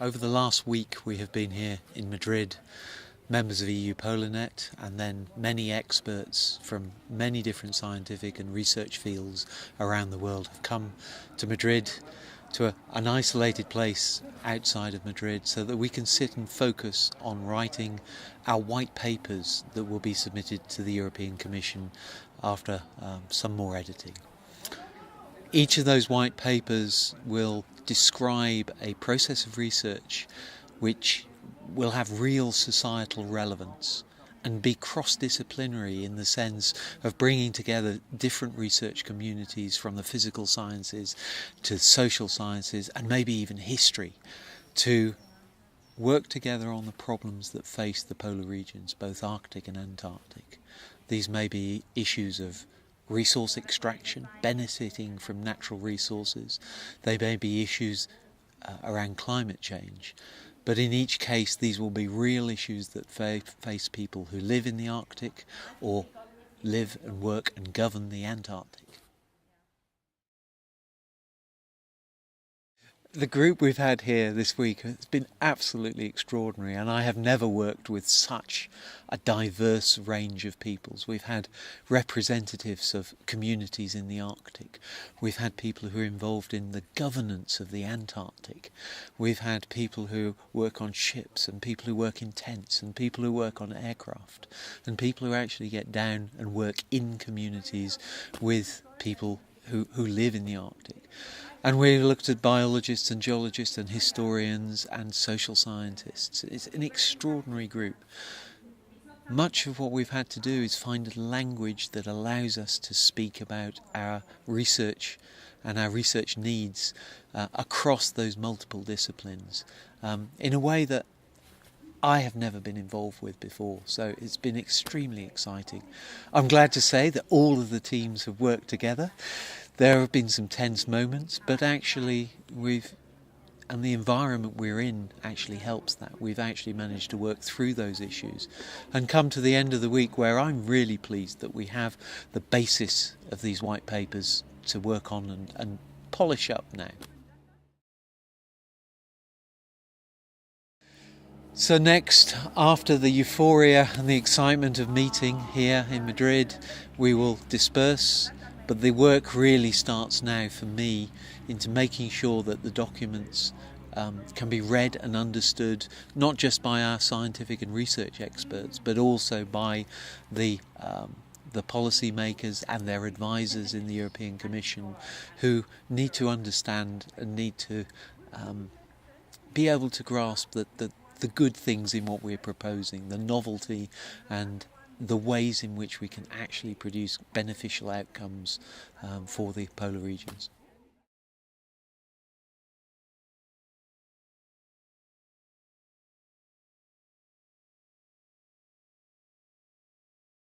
Over the last week we have been here in Madrid, members of EU-PolarNet, and then many experts from many different scientific and research fields around the world have come to Madrid, to an isolated place outside of Madrid, so that we can sit and focus on writing our white papers that will be submitted to the European Commission after some more editing. Each of those white papers will describe a process of research which will have real societal relevance and be cross-disciplinary in the sense of bringing together different research communities from the physical sciences to social sciences and maybe even history to work together on the problems that face the polar regions, both Arctic and Antarctic. These may be issues of resource extraction, benefiting from natural resources. They may be issues around climate change. But in each case, these will be real issues that face people who live in the Arctic or live and work and govern the Antarctic. The group we've had here this week has been absolutely extraordinary, and I have never worked with such a diverse range of peoples. We've had representatives of communities in the Arctic. We've had people who are involved in the governance of the Antarctic. We've had people who work on ships, and people who work in tents, and people who work on aircraft, and people who actually get down and work in communities with people who live in the Arctic. And we looked at biologists and geologists and historians and social scientists. It's an extraordinary group. Much of what we've had to do is find a language that allows us to speak about our research and our research needs across those multiple disciplines in a way that I have never been involved with before, so it's been extremely exciting. I'm glad to say that all of the teams have worked together. There have been some tense moments, but actually and the environment we're in actually helps that. We've actually managed to work through those issues and come to the end of the week where I'm really pleased that we have the basis of these white papers to work on and polish up now. So next, after the euphoria and the excitement of meeting here in Madrid, we will disperse. But the work really starts now for me into making sure that the documents can be read and understood, not just by our scientific and research experts, but also by the policy makers and their advisors in the European Commission, who need to understand and need to be able to grasp that the good things in what we're proposing, the novelty and the ways in which we can actually produce beneficial outcomes for the polar regions.